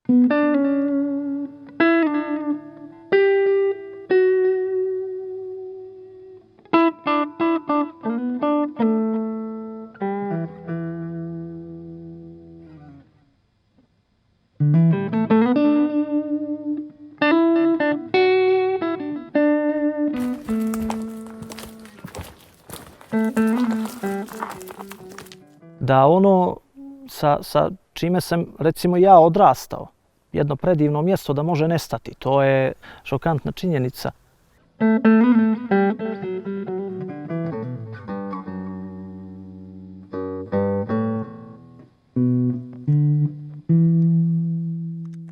Da ono sa čime sam recimo ja odrastao, jedno predivno mjesto da može nestati, to je šokantna činjenica.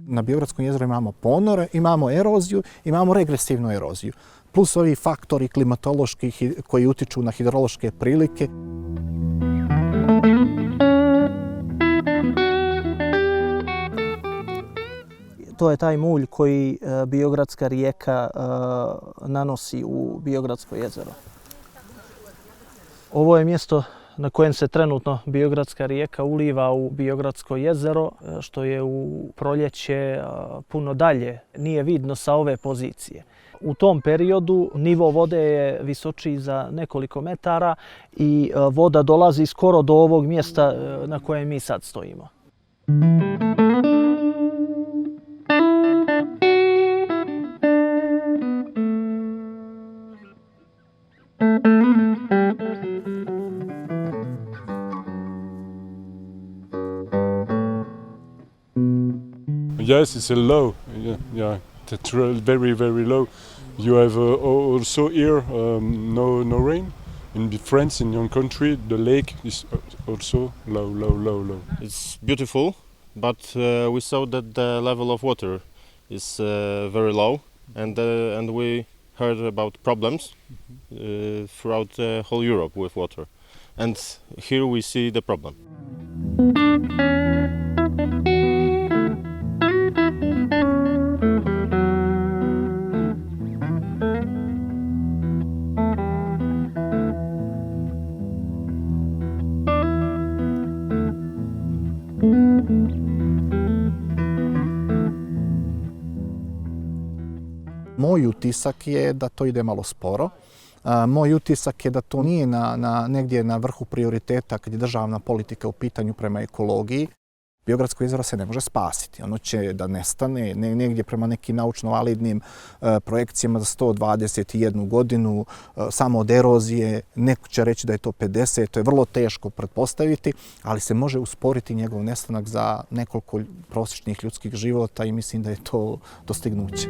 Na Biogradskom jezeru imamo ponore, imamo eroziju, imamo regresivnu eroziju. Plus ovi faktori klimatološki koji utiču na hidrološke prilike. To je taj mulj koji Biogradska rijeka nanosi u Biogradsko jezero. Ovo je mjesto na kojem se trenutno Biogradska rijeka uliva u Biogradsko jezero, što je u proljeće puno dalje, nije vidno sa ove pozicije. U tom periodu nivo vode je visočiji za nekoliko metara i voda dolazi skoro do ovog mjesta na kojem mi sad stojimo. Yes, it's a low. Yeah, that's very, very low. You have also here no rain. In France, in your country, the lake is also low. It's beautiful, but we saw that the level of water is very low, and we heard about problems throughout the whole Europe with water. And here we see the problem. Moj utisak je da to ide malo sporo. Moj utisak je da to nije negdje na vrhu prioriteta kad je državna politika u pitanju prema ekologiji. Biogradsko jezero se ne može spasiti. Ono će da nestane negdje prema nekim naučno-validnim projekcijama za 121 godinu, samo od erozije. Neko će reći da je to 50, to je vrlo teško pretpostaviti, ali se može usporiti njegov nestanak za nekoliko prosječnih ljudskih života i mislim da je to dostignuće.